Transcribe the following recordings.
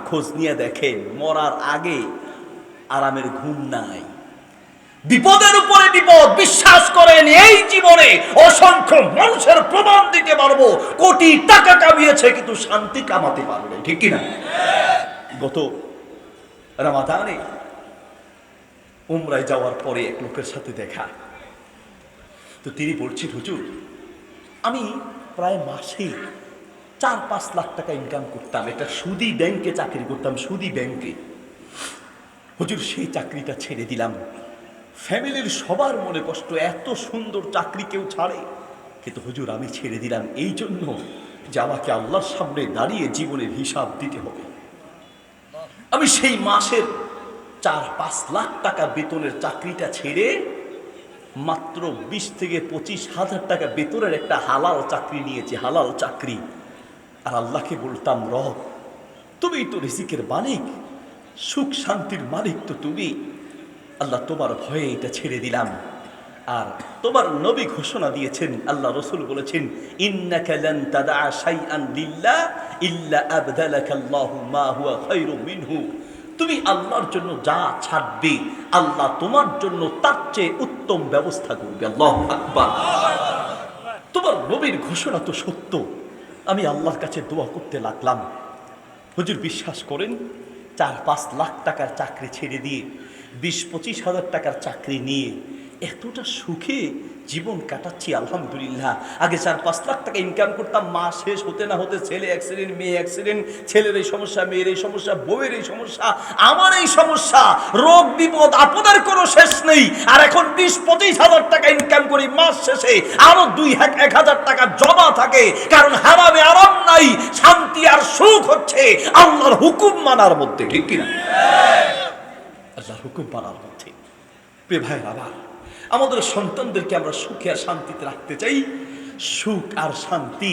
খোঁজ নিয়ে দেখেন মরার আগে আরামের ঘুম নাই, বিপদের উপরে বিপদ। বিশ্বাস করেন এই জীবনে অসংখ্য মানুষের প্রমাণ দিতে পারবো কোটি টাকা কামিয়েছে কিন্তু শান্তি কামাতে পারবে, ঠিক কিনা? গত রমাদানে উমরায় যাওয়ার পরে এক লোকের সাথে দেখা, তো তিনি বলছেন, হুজুর আমি প্রায় মাসে 4-5 লাখ টাকা ইনকাম করতাম, একটা সুদি ব্যাংকে চাকরি করতাম, সুদি ব্যাংকে। হুজুর সেই চাকরিটা ছেড়ে দিলাম। ফ্যামিলির সবার মনে কষ্ট, এত সুন্দর চাকরি কেউ ছাড়ে, কিন্তু হুজুর আমি ছেড়ে দিলাম এই জন্য যে আমাকে আল্লাহর সামনে দাঁড়িয়ে জীবনের হিসাব দিতে হবে। আমি সেই মাসের 4-5 লাখ টাকা বেতনের চাকরিটা ছেড়ে মাত্র 20 থেকে 25 হাজার টাকা বেতনের একটা হালাল চাকরি নিয়েছি, হালাল চাকরি। আর আল্লাহকে বলতাম, রব তুমি তো রিজিকের মালিক, সুখ শান্তির মালিক তো তুমি। আল্লাহ তোমার ভয়ে এটা ছেড়ে দিলাম। আর তোমার নবী ঘোষণা দিয়েছেন, আল্লাহ রসুল বলেছেন, ইন্নাকা লান তাদা শাইআন লিল্লাহ ইল্লা আবদালাকাল্লাহু মা হুয়া খায়রুম মিনহু। তুমি আল্লাহর জন্য যা ছাড়বে আল্লাহ তোমার জন্য তার চেয়ে উত্তম ব্যবস্থা করবে। আল্লাহু আকবার। তোমার নবীর ঘোষণা তো সত্য। আমি আল্লাহর কাছে দোয়া করতে লাগলাম। হুজুর বিশ্বাস করেন, 4-5 লাখ টাকার চাকরি ছেড়ে দিয়ে 20-25 হাজার টাকার চাকরি নিয়ে এতটা সুখে জীবন কাটাচ্ছি আলহামদুলিল্লাহ। আগে 4-5 লাখ টাকা ইনকাম করতাম, মাস শেষ হতে না হতে ছেলে অ্যাক্সিডেন্ট, মেয়ে অ্যাক্সিডেন্ট, ছেলের এই সমস্যা, মেয়ের এই সমস্যা, বউয়ের এই সমস্যা, আমার এই সমস্যা, রোগ বিপদ, আপদের কোনো শেষ নেই। আর এখন 20-25 হাজার টাকা ইনকাম করি, মাস শেষে আরো 2-1 হাজার টাকা জমা থাকে, কারণ হারামে আরাম নাই, শান্তি আর সুখ হচ্ছে আল্লাহর হুকুম মানার মধ্যে, ঠিক কিনা? আল্লাহর হুকুম মানার মধ্যে। প্রিয় ভাই, আবার আমাদের সন্তানদেরকে আমরা সুখে আর শান্তিতে রাখতে চাই। সুখ আর শান্তি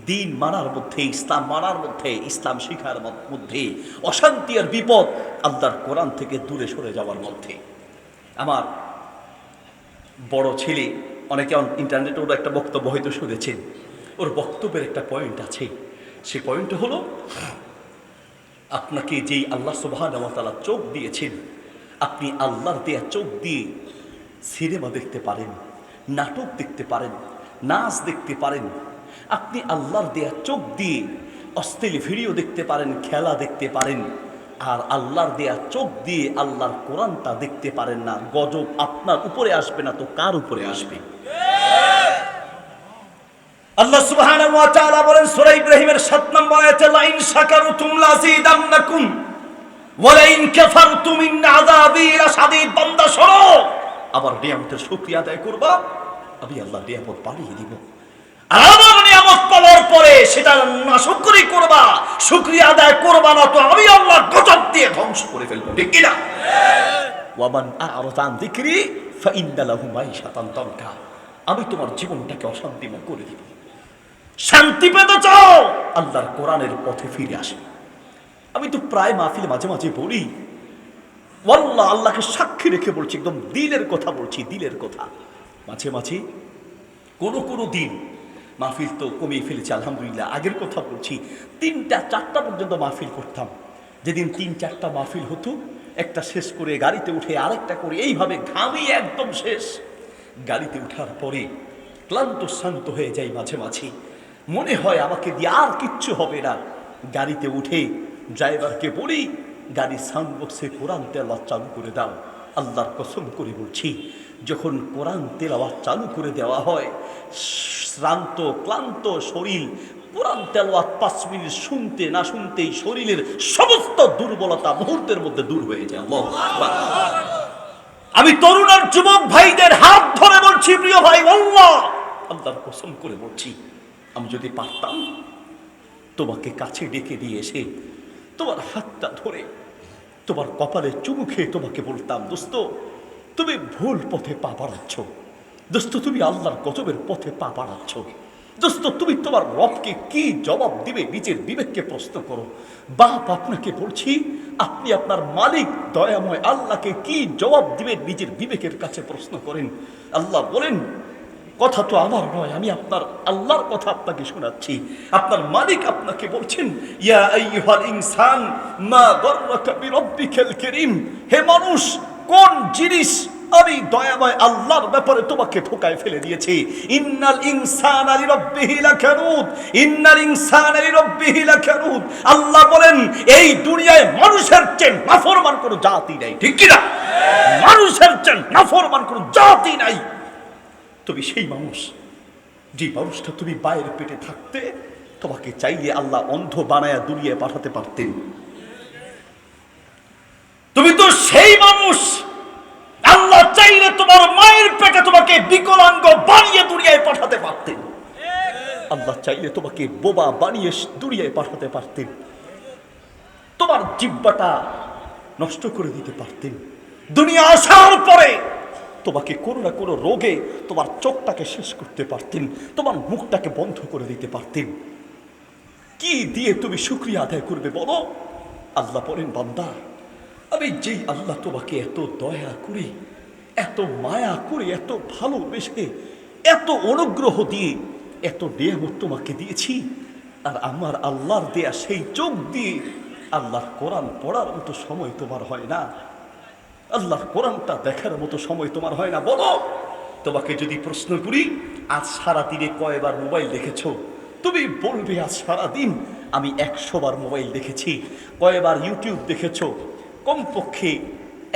দিন মানার মধ্যে, ইসলাম মানার মধ্যে, ইসলাম শিখার মধ্যে, অশান্তি আর বিপদ আল্লাহর কোরআন থেকে দূরে সরে যাওয়ার মধ্যে। আমার বড় ছেলে, অনেকে ইন্টারনেটে ওর একটা বক্তব্য হয়তো শুনেছেন, ওর বক্তব্যের একটা পয়েন্ট আছে। সে পয়েন্ট হলো, আপনাকে যেই আল্লাহ সুবহানাহু ওয়া তাআলা চোখ দিয়েছেন, আপনি আল্লাহর দেয়া চোখ দিয়ে সিনেমা দেখতে পারেন, নাটক দেখতে পারেন, নাচ দেখতে পারেন। আপনি আল্লাহর দেয়া চোখ দিয়ে অশ্লীল ভিডিও দেখতে পারেন, খেলা দেখতে পারেন। আর আল্লাহর দেয়া চোখ দিয়ে আল্লাহর কোরআনটা দেখতে পারেন না। গজব আপনার উপরে আসবে না তো কার উপরে আসবে? আল্লাহ সুবহানাহু ওয়া তাআলা বলেন সূরা ইব্রাহিমের 7 নম্বর আয়াতে, লা ইন শাকারতুম লাযীদান্নাকুম ওয়া লা ইন কাফারতুম ইন আযাবি লাশাদীদ। বান্দা শোনো, আবার নিয়ামতের শুকরিয়া আদায় করবা, আমি আল্লাহ নিয়ামত বাড়িয়ে দিব। আর আমার নিয়ামত পাওয়ার পরে সেটা নাশকরি করবা, শুকরিয়া আদায় করবা না, তো আমি আল্লাহ গজব দিয়ে ধ্বংস করে ফেলবো, ঠিক কি না? ওয়া মান আ'রাদা আন যিকরি ফাইন্না লাহু মাইশাতান দানকা। আমি তোমার জীবনটাকে অশান্তিময় করে দিব। শান্তি পেতে চাও, আল্লাহর কোরআনের পথে ফিরে আসে। আমি তো প্রায় মাহফিল মাঝে মাঝে বলি, ওয়াল্লাহ আল্লাহকে সাক্ষী রেখে বলছি, একদম দিলের কথা বলছি, দিলের কথা। মাঝে মাঝে কোনো দিন মাহফিল তো কমিয়ে ফেলেছি আলহামদুলিল্লাহ, আগের কথা বলছি, 3টা-4টা পর্যন্ত মাহফিল করতাম। যেদিন 3-4টা মাহফিল হতো, একটা শেষ করে গাড়িতে উঠে আরেকটা করে, এইভাবে ঘামিয়ে একদম শেষ। গাড়িতে উঠার পরে ক্লান্ত শান্ত হয়ে যাই, মাঝে মাঝে মনে হয় আমাকে দিয়ে আর কিচ্ছু হবে না। গাড়িতে উঠে ড্রাইভারকে বলি, গাড়ির সাউন্ড বক্সে কোরআন তেলাওয়াত চালু করে দাও। আল্লাহর কসম করে বলছি, যখন কোরআন তেলাওয়াত চালু করে দেওয়া হয়, শ্রান্ত ক্লান্ত শরীর কোরআন তেলাওয়াত 5 মিনিট শুনতে না শুনতেই শরীরের সমস্ত দুর্বলতা মুহূর্তের মধ্যে দূর হয়ে যায়। আল্লাহু আকবার। আমি তরুণ আর যুবক ভাইদের হাত ধরে বলছি, প্রিয় ভাই, আল্লাহর কসম করে বলছি, আমি যদি পারতাম তোমাকে কাছে ডেকে দিয়ে এসে তোমার হাতটা ধরে তোমার কপালে চুমু খেয়ে তোমাকে বলতাম, দোস্ত তুমি ভুল পথে পা বাড়াচ্ছ, দোস্ত তুমি আল্লাহর গজবের পথে পা বাড়াচ্ছ, দোস্ত তুমি তোমার রবকে কি জবাব দিবে, নিজের বিবেককে প্রশ্ন করো। বাপ আপনাকে বলছি, আপনি আপনার মালিক দয়াময় আল্লাহকে কি জবাব দিবেন, নিজের বিবেকের কাছে প্রশ্ন করেন। আল্লাহ বলেন, কথা তো আমার নয়, আমি আপনার আল্লাহর কথা আপনাকে শোনাচ্ছি। আপনার মালিক আপনাকে বলছেন, ইয়া আইয়ুহাল ইনসান মা গররাকা বিরব্বিকাল কারীম, হে মানুষ, কোন জিনিস আমি দয়াময় আল্লাহর ব্যাপারে তোমাকে ধোঁকায় ফেলে দিয়েছি। ইন্নাল ইনসানা লিরাব্বিহি লাকানুদ, ইন্নাল ইনসানা লিরাব্বিহি লাকানুদ। আল্লাহ বলেন এই দুনিয়ায় মানুষের চেয়ে নাফরমান কোনো জাতি নাই, ঠিক কি না? মানুষের চেয়ে নাফরমান কোনো জাতি নাই। তুমি সেই মানুষ, যে মানুষটা তুমি বাইরের পেটে থাকতে তোমাকে চাইলে আল্লাহ অন্ধ বানায়া দুনিয়ায় পাঠাতে পারতেন। তুমি তো সেই মানুষ, আল্লাহ চাইলে তোমার মায়ের পেটে তোমাকে বিকলাঙ্গ বানিয়ে দুনিয়ায় পাঠাতে পারতেন। আল্লাহ চাইলে তোমাকে বোবা বানিয়ে দুনিয়ায় পাঠাতে পারতেন। তোমার জিহ্বাটা নষ্ট করে দিতে পারতেন। দুনিয়া আসার পরে তোমাকে কোনো না কোনো রোগে তোমার চোখটাকে শেষ করতে পারতেন, তোমার মুখটাকে বন্ধ করে দিতে পারতেন। কি দিয়ে তুমি শুকরিয়া আদায় করবে বলো? আল্লাহ বলেন, বান্দা, আমি যেই আল্লাহ তোমাকে এত দয়া করে, এত মায়া করে, এত ভালোবেসে, এত অনুগ্রহ দিয়ে এত নিয়ামত তোমাকে দিয়েছি, আর আমার আল্লাহর দেয়া সেই চোখ দিয়ে আল্লাহর কোরআন পড়ার মতো সময় তোমার হয় না? আল্লাহর কোরআনটা দেখার মতো সময় তোমার হয় না? বলো, তোমাকে যদি প্রশ্ন করি আজ সারাদিনে কয়বার মোবাইল দেখেছো, তুমি বলবে আজ সারাদিন আমি 100 বার মোবাইল দেখেছি। কয়বার ইউটিউব দেখেছো? কমপক্ষে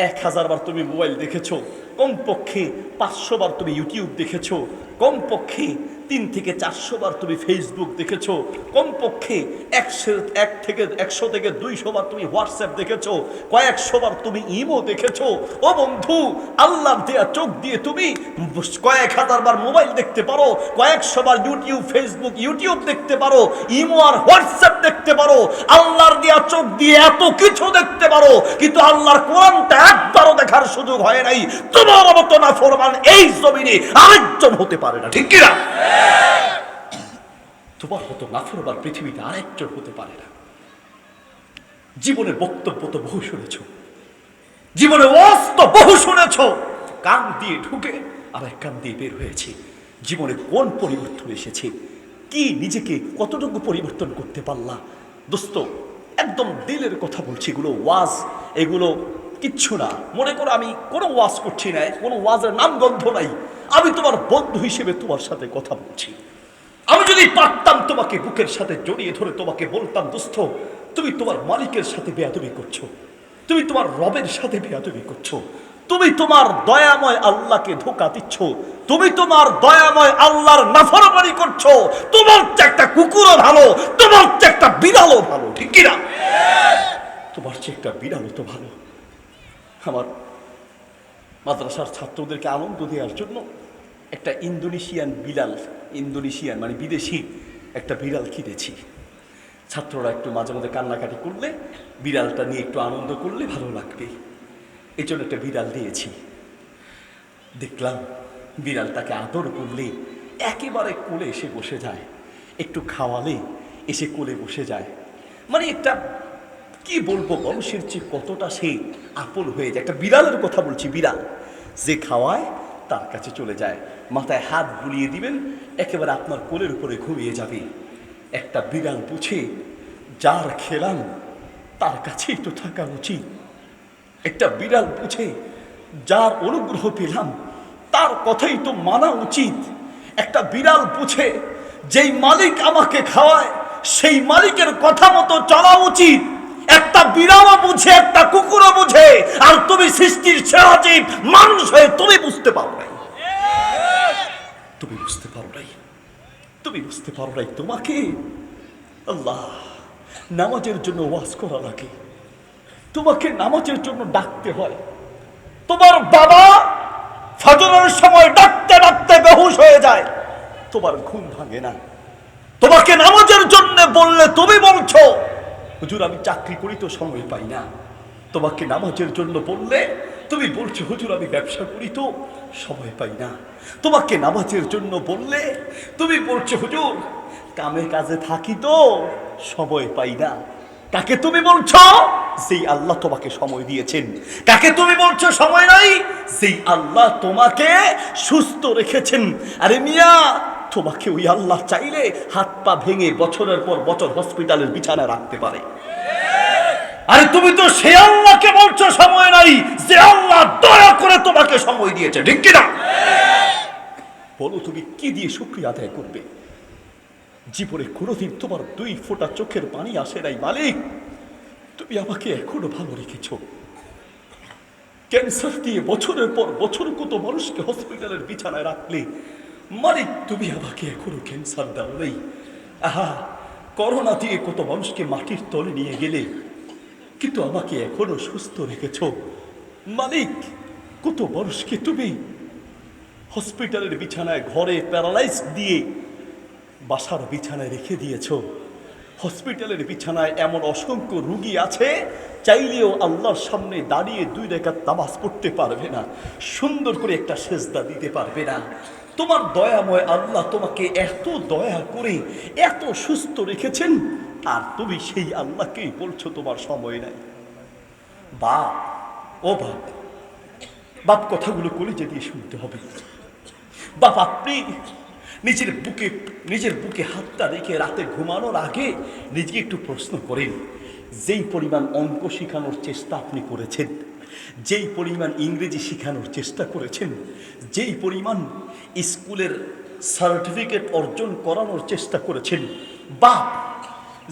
1000 বার তুমি মোবাইল দেখেছো, কমপক্ষে 500 বার তুমি ইউটিউব দেখেছো, কমপক্ষে 3 থেকে 400 বার তুমি ফেসবুক দেখেছো, কমপক্ষে 100 থেকে 200 বার তুমি হোয়াটসঅ্যাপ দেখেছো, কয়েকশো বার তুমি ইমো দেখেছো। ও বন্ধু, আল্লাহর দেয়া চোখ দিয়ে তুমি কয়েক হাজার বার মোবাইল দেখতে পারো, কয়েকশো বার ইউটিউব দেখতে পারো, ইমো আর হোয়াটসঅ্যাপ দেখতে পারো। আল্লাহর দেয়া চোখ দিয়ে এত কিছু দেখতে পারো, কিন্তু আল্লাহর কোরআনটা একবারও দেখার সুযোগ হয় নাই। তোমার মতো নাফরমান এই জমিনে আরেকজন হতে পারে না, ঠিক কি না? তোমার মতো নাফরমান পৃথিবীতে আরেকজন হতে পারে না। জীবনের বক্তব্য তো বহু শুনেছ, জীবনে ওয়াজ তো বহু শুনেছ, কান দিয়ে ঢুকে আর এক কান দিয়ে বের হয়েছে। জীবনে কোন পরিবর্তন এসেছে? কি নিজেকে কতটুকু পরিবর্তন করতে পারলা? দোস্ত, একদম দিলের কথা বলছি, এগুলো ওয়াজ, এগুলো কিচ্ছু না। মনে করো আমি কোনো ওয়াজ করছি না, কোনো ওয়াজের নাম গন্ধ নাই। আমি তোমার বন্ধু হিসেবে তোমার সাথে কথা বলছি। আমি যদি পারতাম তোমাকে বুকের সাথে জড়িয়ে ধরে তোমাকে বলতাম, দোস্ত, তুমি তোমার মালিকের সাথে বেয়াদবি করছো, তুমি তোমার রবের সাথে বেয়াদবি করছো, তুমি তোমার দয়াময় আল্লাহকে ধোঁকা দিচ্ছ, তুমি তোমার দয়াময় আল্লাহর নাফরমানি করছো। তোমার চেয়ে একটা কুকুরও ভালো, তোমার চেয়ে একটা বিড়ালও ভালো, ঠিক কিনা? তোমার চেয়ে একটা বিড়ালও তো ভালো। আমার মাদ্রাসার ছাত্রদেরকে আনন্দ দেওয়ার জন্য একটা ইন্দোনেশিয়ান মানে বিদেশি একটা বিড়াল কিনেছি। ছাত্ররা একটু মাঝে মাঝে কান্নাকাটি করলে, বিড়ালটা নিয়ে একটু আনন্দ করলে ভালো লাগবে, এই জন্য একটা বিড়াল দিয়েছি। দেখলাম বিড়ালটাকে আদর করলে একেবারে কোলে এসে বসে যায়, একটু খাওয়ালে এসে কোলে বসে যায়। মানে একটা কি বলবো, মানুষের চেয়ে কতটা সে আপন হয়ে যায়। একটা বিড়ালের কথা বলছি, বিড়াল যে খাওয়ায় তার কাছে চলে যায়, মাথায় হাত বুলিয়ে দিবেন, একেবারে আপনার কোলের উপরে ঘুমিয়ে যাবে। একটা বিড়াল বুঝে যার খেলাম তার কাছেই তো থাকা উচিত। একটা বিড়াল বুঝে যার অনুগ্রহ পেলাম তার কথাই তো মানা উচিত। একটা বিড়াল বুঝে যেই মালিক আমাকে খাওয়ায় সেই মালিকের কথা মতো চলা উচিত। একটা বিড়ালও বুঝে, একটা কুকুরও বুঝে, আর তুমি সৃষ্টির সেরা জীব মানুষ হয়ে তুমি বুঝতে পারো নাই, তুমি বুঝতে পারো নাই, তুমি বুঝতে পারো নাই। তোমাকে আল্লাহ নামাজের জন্য ওয়াজ করা লাগে, তোমাকে নামাজের জন্য ডাকতে হয়। তোমার বাবা ফজরের সময় ডাকতে ডাকতে বেহুশ হয়ে যায়, তোমার ঘুম ভাঙে না। তোমাকে নামাজের জন্য বললে তুমি বলছো, হুজুর আমি চাকরি করি তো সময় পাই না। তোমাকে নামাজের জন্য বললে তুমি বলছো, হুজুর আমি ব্যবসা করি তো সময় পাই না। তোমাকে নামাজের জন্য বললে তুমি বলছো, হুজুর কামে কাজে থাকি তো সময় পাই না। কাকে তুমি বলছো? যেই আল্লাহ তোমাকে সময় দিয়েছেন। কাকে তুমি বলছো সময় নাই? যেই আল্লাহ তোমাকে সুস্থ রেখেছেন। আরে মিয়া, তোমাকে ওই আল্লাহ চাইলে হাত পা ভেঙে বছরের পর বছর হসপিটালের বিছানায় রাখতে পারে। আরে তুমি তো সে আল্লাহকে বলছো সময় নাই, যে আল্লাহ দয়া করে তোমাকে সময় দিয়েছে, ঠিক কিনা? বলো তুমি কি দিয়ে শুকরিয়া আদায় করবে? জীবনে কোনোদিন তোমার 2 ফোঁটা চোখের পানি আসে নাই। মালিক, তুমি আমাকে এখনো ভালো রেখেছ। ক্যান্সার দিয়ে বছরের পর বছর কত মানুষকে হসপিটালের বিছানায় রাখলে, মালিক তুমি আমাকে এখনো ক্যান্সার দাও নেই। আহা, করোনা দিয়ে কত মানুষকে মাটির তলে নিয়ে গেলে, কিন্তু আমাকে এখনো সুস্থ রেখেছ। মালিক, কত মানুষকে তুমি হসপিটালের বিছানায়, ঘরে প্যারালাইজ দিয়ে বাসার বিছানায় রেখে দিয়েছ। হসপিটালের বিছানায় এমন অসংখ্য রোগী আছে, চাইলেও আল্লাহর সামনে দাঁড়িয়ে 2 রাকাত নামাজ পড়তে পারবে না, সুন্দর করে একটা সেজদা দিতে পারবে না। তোমার দয়াময় আল্লাহ তোমাকে এত দয়া করে এত সুস্থ রেখেছেন, আর তুমি সেই আল্লাহকেই বলছো তোমার সময় নাই। বাপ, ও বাপ, বাপ কথাগুলো কলিজা দিয়ে শুনতে হবে। বাপ, আপনি নিজের বুকে হাতটা রেখে রাতে ঘুমানোর আগে নিজেকে একটু প্রশ্ন করেন, যেই পরিমাণ অঙ্ক শেখানোর চেষ্টা আপনি করেছেন, যেই পরিমাণ ইংরেজি শেখানোর চেষ্টা করেছেন, যেই পরিমাণ স্কুলের সার্টিফিকেট অর্জন করানোর চেষ্টা করেছেন, বাপ,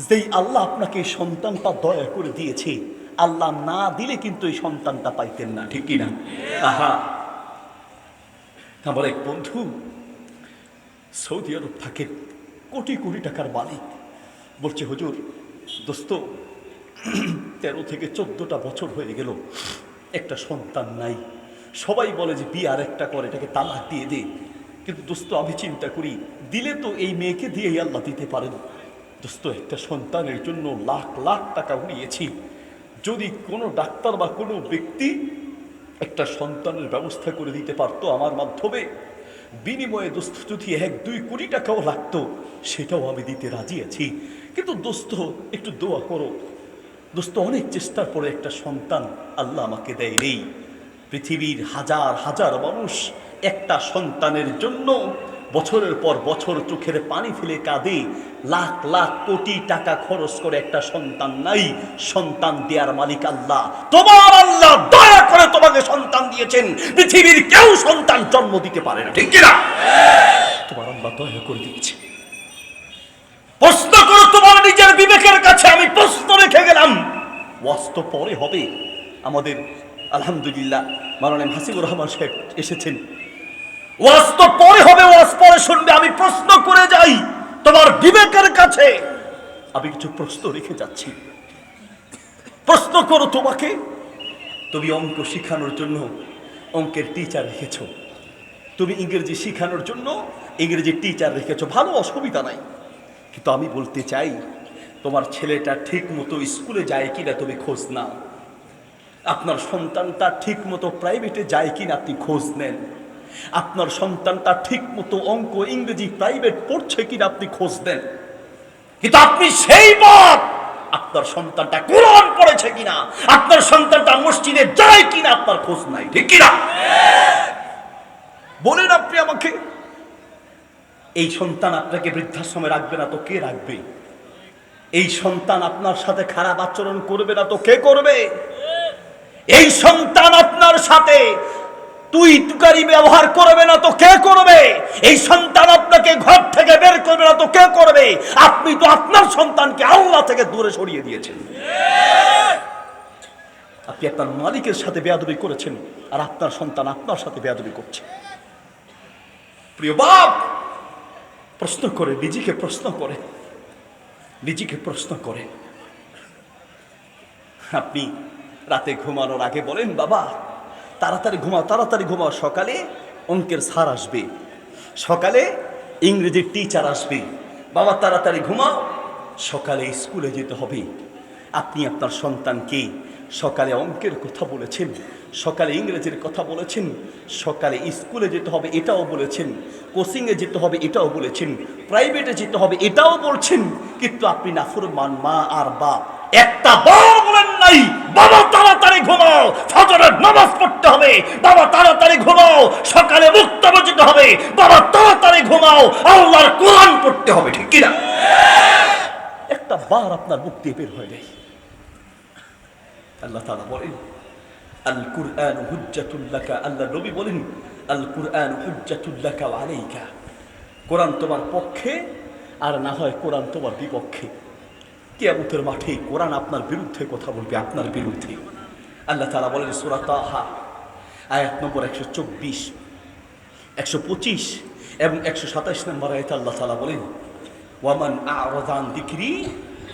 যেই আল্লাহ আপনাকে এই সন্তানটা দয়া করে দিয়েছে, আল্লাহ না দিলে কিন্তু এই সন্তানটা পাইতেন না, ঠিক কিনা? আহা, আমার এক বন্ধু সৌদি আরব থাকে, কোটি কোটি টাকার মালিক, বলছে হুজুর দোস্ত 13 থেকে 14টা বছর হয়ে গেল, একটা সন্তান নাই। সবাই বলে যে বিয়ে আর একটা করে, এটাকে তালাক দিয়ে দে। কিন্তু দোস্ত আমি চিন্তা করি, দিলে তো এই মেয়েকে দিয়েই আল্লাহ দিতে পারেন। দোস্ত, একটা সন্তানের জন্য লাখ লাখ টাকা উড়িয়েছি। যদি কোনো ডাক্তার বা কোনো ব্যক্তি একটা সন্তানের ব্যবস্থা করে দিতে পারতো আমার মাধ্যমে, বিনিময়ে দোস্ত যদি 1-2 কোটি টাকাও লাগতো, সেটাও আমি দিতে রাজি আছি। কিন্তু দোস্ত একটু দোয়া করো। দোস্ত, অনেক চেষ্টার পরে একটা সন্তান আল্লাহ আমাকে দেয় নেই। পৃথিবীর হাজার হাজার মানুষ একটা সন্তানের জন্য বছরের পর বছর চোখের পানি ফেলে কাঁদে, লাখ লাখ কোটি টাকা খরচ করে একটা সন্তান নাই। সন্তান দেওয়ার মালিক আল্লাহ। তোমার আল্লাহ দয়া করে তোমাকে সন্তান দিয়েছেন, পৃথিবীর কেউ সন্তান জন্ম দিতে পারে না, ঠিক কিনা? তোমার আল্লাহ দয়া করে দিয়েছে। প্রশ্ন করো তোমার নিজের বিবেকের কাছে। আমি প্রশ্ন রেখে গেলাম, ওয়াজ তো পরে হবে। আমাদের আলহামদুলিল্লাহ মাননীয় হাসিবুর রহমান সাহেব এসেছেন, ওয়াজ তো পরে হবে, ওয়াজ পরে শুনবে। আমি প্রশ্ন করে যাই তোমার বিবেকের কাছে, আমি কিছু প্রশ্ন রেখে যাচ্ছি। প্রশ্ন করো তোমাকে, তুমি অঙ্ক শেখানোর জন্য অঙ্কের টিচার রেখেছ, তুমি ইংরেজি শেখানোর জন্য ইংরেজি টিচার রেখেছ, ভালো, অসুবিধা নাই। কিন্তু আমি বলতে চাই, তোমার ছেলেটা ঠিক মতো স্কুলে যায় কিনা তুমি খোঁজ নাও। আপনার সন্তানটা ঠিক মতো প্রাইভেটে যায় কিনা আপনি খোঁজ নেন। আপনার সন্তানটা ঠিক মতো অঙ্ক ইংরেজি প্রাইভেট পড়ছে কিনা আপনি খোঁজ দেন। কিন্তু আপনি সেই বাপ, আপনার সন্তানটা কোরআন পড়েছে কিনা, আপনার সন্তানটা মসজিদে যায় কিনা আপনার খোঁজ নাই, ঠিক কিনা? বলেন আপনি আমাকে। এই সন্তান আপনাকে বৃদ্ধাশ্রমে রাখবে না তো কে রাখবে? এই সন্তান আপনার সাথে খারাপ আচরণ করবে না তো কে করবে? এই সন্তান আপনার সাথে তুই তুকারি ব্যবহার করবে না তো কে করবে? এই সন্তান আপনাকে ঘর থেকে বের করবে না তো কে করবে? আপনি তো আপনার সন্তানকে আল্লাহ থেকে দূরে সরিয়ে দিয়েছেন। আপনি আপনার মালিকের সাথে বেয়াদবি করেছেন, আর আপনার সন্তান আপনার সাথে বেয়াদবি করছে। প্রিয় বাপ, প্রশ্ন করে নিজেকে প্রশ্ন করে, নিজেকে প্রশ্ন করে। আপনি রাতে ঘুমানোর আগে বলেন, বাবা তাড়াতাড়ি ঘুমাও, তাড়াতাড়ি ঘুমাও, সকালে অঙ্কের স্যার আসবে, সকালে ইংরেজির টিচার আসবে, বাবা তাড়াতাড়ি ঘুমাও, সকালে স্কুলে যেতে হবে। আপনি আপনার সন্তানকে সকালে অঙ্কের কথা বলেছেন, সকালে ইংরেজির কথা বলেছেন, সকালে স্কুলে যেতে হবে এটাও বলেছেন, কোচিংয়ে যেতে হবে এটাও বলেছেন, প্রাইভেটে যেতে হবে এটাও বলছেন। কিন্তু আপনি নাফরমান মা আর বাপ, একটা বার বলেন নাই নাই, বাবা তাড়াতাড়ি ঘুমাও, ফজরের নামাজ পড়তে হবে, বাবা তাড়াতাড়ি ঘুমাও, সকালে মুক্তাবা যেতে হবে, বাবা তাড়াতাড়ি ঘুমাও, আল্লাহর কোরআন পড়তে হবে, ঠিক কিনা? একটা বার আপনার মুখ দিয়ে বের হয়ে যায়। আল্লাহ তাআলা বলেন আল কুরআন হুজ্জাতুল লাকা, আল্লাহ নবী বলেন আল কুরআন হুজ্জাতুল লাকা ওয়া আলাইকা, কোরআন তোমার পক্ষে আর না হয় কোরআন তোমার বিপক্ষে। কিয়ামতের মাঠে কোরআন আপনার বিরুদ্ধে কথা বলবে, আপনার বিরুদ্ধে। আল্লাহ তাআলা বলেন সূরা তাহা আয়াত নম্বর 124, 125 এবং 127 নম্বর আয়াতে আল্লাহ তাআলা বলেন ওয়ামান আ'রাযা আন যিকরি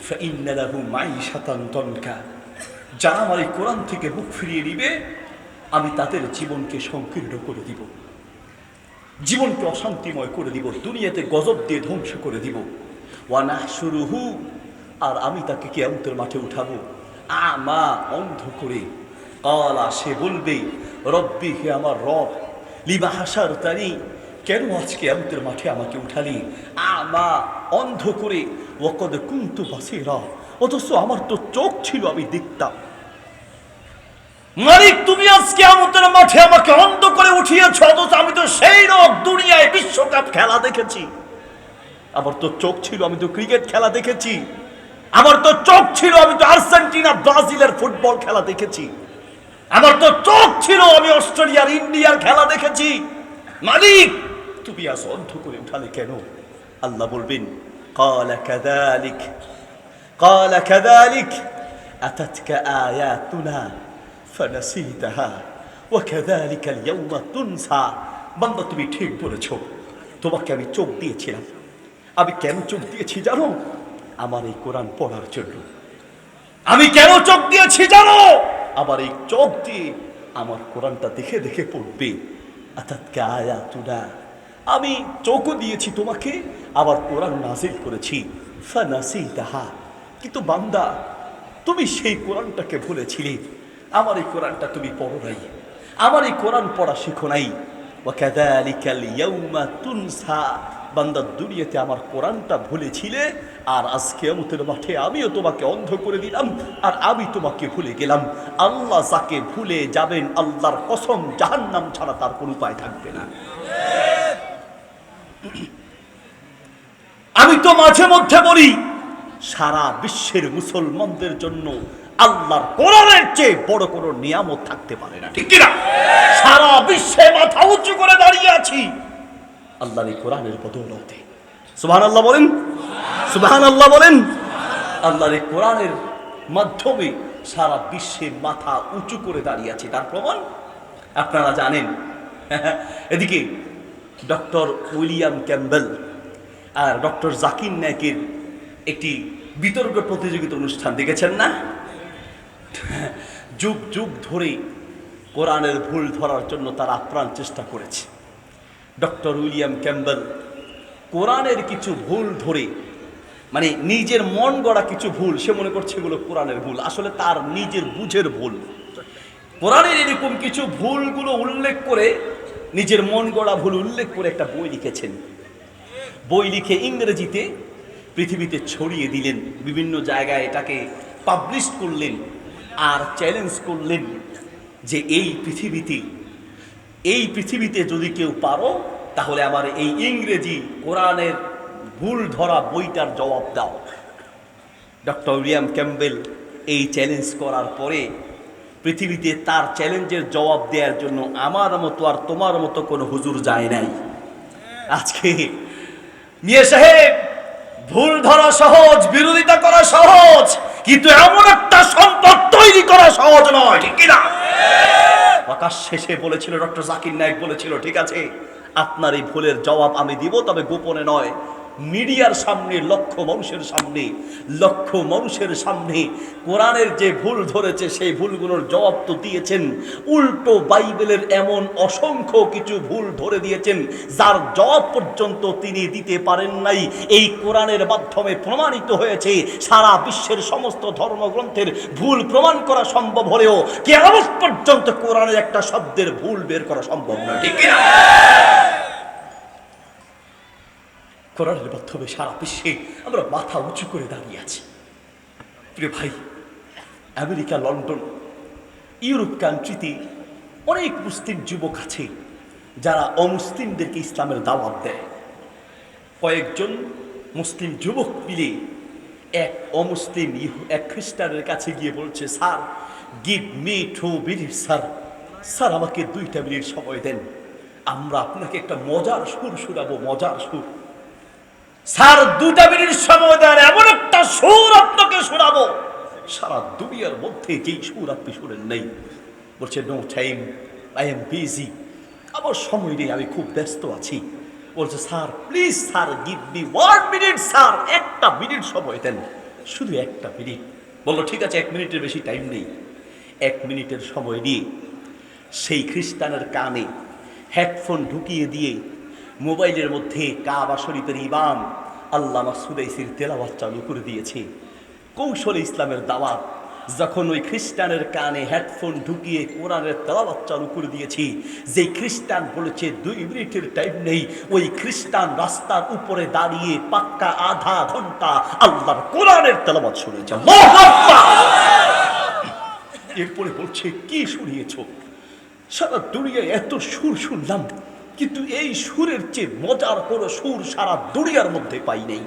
ফাইন্না লাহু মাঈশাতান দানকা, যারা আমার এই কোরআন থেকে মুখ ফিরিয়ে নিবে আমি তাদের জীবনকে সংকীর্ণ করে দিব, জীবনকে অশান্তিময় করে দিব, দুনিয়াতে গজব দিয়ে ধ্বংস করে দিব। ওয়া নাহশুরুহু, আর আমি তাকে কিয়ামতের মাঠে উঠাবো আমা, অন্ধ করে। ক্বালা, সে বলবে রব্বি, হে আমার রব, লিমা হাশারতানি, কেন আজ কিয়ামতের মাঠে আমাকে উঠালি আমা, অন্ধ করে, ওয়াকাদ কুনতু বাসীরা, অথচ আমার তো চোখ ছিল, আমি দেখতাম। মালিক, তুমি আজ কিয়ামতের মাঠে আমাকে অন্ধ করে উঠিয়েছো, অথচ আমি তো সেই রব দুনিয়ায় বিশ্বকাপ খেলা দেখেছি, আমার তো চোখ ছিল, আমি তো ক্রিকেট খেলা দেখেছি, আমার তো চোখ ছিল, আমি তো আর্জেন্টিনা ব্রাজিলের ফুটবল খেলা দেখেছি, আমার তো চোখ ছিল, আমি অস্ট্রেলিয়ার ইন্ডিয়ার খেলা দেখেছি। মালিক, তুমি আজ অন্ধ করে উঠালে কেন? আল্লাহ বলবেন ক্বালা কাযালিক, ক্বালা কাযালিক আতাতকা আয়াতুনা ফানাসিতাহা ওয়া কাযালিকাল ইয়াওমা তুনসা। বান্দা, তুমি ঠিক বলেছো, তোমাকে আমি চোখ দিয়েছিলাম। আমি কেন চোখ দিয়েছি জানো? আমার এই কোরআন পড়ার জন্য। আমি কেন চোখ দিয়েছি জানো? আমার এই চোখ দিয়ে আমার কোরআনটা দেখে দেখে পড়বে। আতাতকা আয়াতুনা, আমি চোখও দিয়েছি তোমাকে, আবার কোরআন নাজিল করেছি, ফানাসিতাহা, কিন্তু বান্দা তুমি সেই কোরআনটাকে ভুলেছিলে, আমার এই কোরআনটা তুমি পড়ো নাই, আমার এই কোরআন পড়া শিখো নাই। ওয়া কাযালিকাল ইয়াওমা তুনসা, বান্দা দুনিয়াতে আমার কোরআনটা ভুলেছিলে, আর আজকে কিয়ামতের মাঠে আমিও তোমাকে অন্ধ করে দিলাম, আর আমি তোমাকে ভুলে গেলাম। আল্লাহ যাকে ভুলে যাবেন, আল্লাহর কসম, জাহান্নাম ছাড়া তার কোনো উপায় থাকবে না। আমি তো মাঝে মধ্যে বলি, সারা বিশ্বের মুসলমানদের জন্য আল্লাহর কোরআনের চেয়ে বড় কোনো নিয়ামত থাকতে পারে না, ঠিক কিনা? সারা বিশ্বে মাথা উঁচু করে দাঁড়িয়ে আছি আল্লাহর এই কোরআনের বদৌলতে। সুবহানাল্লাহ বলেন, সুবহানাল্লাহ বলেন। আল্লাহর এই কোরআনের মাধ্যমে সারা বিশ্বে মাথা উঁচু করে দাঁড়িয়ে আছে। তার প্রমাণ আপনারা জানেন। এদিকে ডক্টর উইলিয়াম ক্যাম্বেল আর ডক্টর জাকির নায়েকের একটি বিতর্ক প্রতিযোগিতা অনুষ্ঠান দেখেছেন না? যুগ যুগ ধরে কোরআনের ভুল ধরার জন্য তারা আপ্রাণ চেষ্টা করেছে। ডক্টর উইলিয়াম ক্যাম্বেল কোরআনের কিছু ভুল ধরে, মানে নিজের মন গড়া কিছু ভুল, সে মনে করছে এগুলো কোরআনের ভুল, আসলে তার নিজের বুঝের ভুল। কোরআনের এরকম কিছু ভুলগুলো উল্লেখ করে, নিজের মন গড়া ভুল উল্লেখ করে একটা বই লিখেছেন। বই লিখে ইংরেজিতে পৃথিবীতে ছড়িয়ে দিলেন, বিভিন্ন জায়গায় এটাকে পাবলিশ করলেন, আর চ্যালেঞ্জ করলেন যে এই পৃথিবীতে যদি কেউ পারো তাহলে আমার এই ইংরেজি কোরআনের ভুল ধরা বইটার জবাব দাও। ডক্টর উইলিয়াম ক্যাম্বেল এই চ্যালেঞ্জ করার পরে পৃথিবীতে তার চ্যালেঞ্জের জবাব দেওয়ার জন্য আমার মতো আর তোমার মতো কোনো হুজুর যায় নাই। আজকে মিয়া সাহেব, ভুল ধরা সহজ, বিরোধিতা করা সহজ, কিন্তু এমন একটা সম্পদ তৈরি করা সহজ নয়, ঠিক কিনা? প্রকাশ শেষে বলেছিল, ডক্টর জাকির নায়েক বলেছিল, ঠিক আছে, আপনার এই ভুলের জবাব আমি দিব, তবে গোপনে নয়, মিডিয়ার সামনে, লক্ষ মানুষের সামনে কোরআনের যে ভুল ধরেছে সেই ভুলগুলোর জবাব তো দিয়েছেন, উল্টো বাইবেলের এমন অসংখ্য কিছু ভুল ধরে দিয়েছেন যার জবাব পর্যন্ত তিনি দিতে পারেন নাই। এই কোরআনের মাধ্যমে প্রমাণিত হয়েছে সারা বিশ্বের সমস্ত ধর্মগ্রন্থের ভুল প্রমাণ করা সম্ভব হলেও কিয়ামত পর্যন্ত কোরআনের একটা শব্দের ভুল বের করা সম্ভব নয়, ঠিক কিনা? কোরআনের মাধ্যমে সারা বিশ্বে আমরা মাথা উঁচু করে দাঁড়িয়ে আছি। প্রিয় ভাই, আমেরিকা, লন্ডন, ইউরোপ কান্ট্রিতে অনেক মুসলিম যুবক আছে যারা অমুসলিমদেরকে ইসলামের দাওয়াত দেয়। কয়েকজন মুসলিম যুবক মিলে এক অমুসলিম এক খ্রিস্টানের কাছে গিয়ে বলছে, sir give me 2 minute, sir sir আমাকে 2টা মিনিট সময় দেন, আমরা আপনাকে একটা মজার সুর শোনাবো, মজার সুর। স্যার 2টা মিনিট সময় দেন, এমন একটা সুর আপনাকে শোনাবো সারা দুনিয়ার মধ্যে যেই সুর আপনি শুনেন নেই। বলছে no time, I am busy, আমার সময় নেই, আমি খুব ব্যস্ত আছি। বলছে sir please sir give me 1 minute, sir 1টা মিনিট সময় দেন, শুধু 1টা মিনিট। বললো ঠিক আছে, 1 মিনিটের বেশি টাইম নেই। 1 মিনিটের সময় নিয়ে সেই খ্রিস্টানের কানে হেডফোন ঢুকিয়ে দিয়ে মোবাইলের মধ্যে কাবা শরীফের ইমাম আল্লামা সুদাইসির তেলাওয়াত চালু করে দিয়েছে। কৌশলে ইসলামের দাওয়াত। যখন ওই খ্রিস্টানের কানে হেডফোন ঢুকিয়ে কোরআনের তেলাওয়াত চালু করে দিয়েছি, যেই খ্রিস্টান বলেছে 2 মিনিটের টাইম নেই, ওই খ্রিস্টান রাস্তার উপরে দাঁড়িয়ে পাক্কা আধা ঘন্টা আল্লাহর কোরআনের তেলাওয়াত শুনেছে। আল্লাহু আকবার। এরপরে বলছে কি শুনিয়েছো? সারা দুনিয়ায় এত সুর শুনলাম, কিন্তু এই সুরের চেয়ে মজার কোনো সুর সারা দুনিয়ার মধ্যে পাই নাই।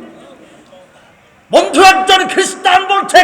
বন্ধু, একজন খ্রিস্টান বলছে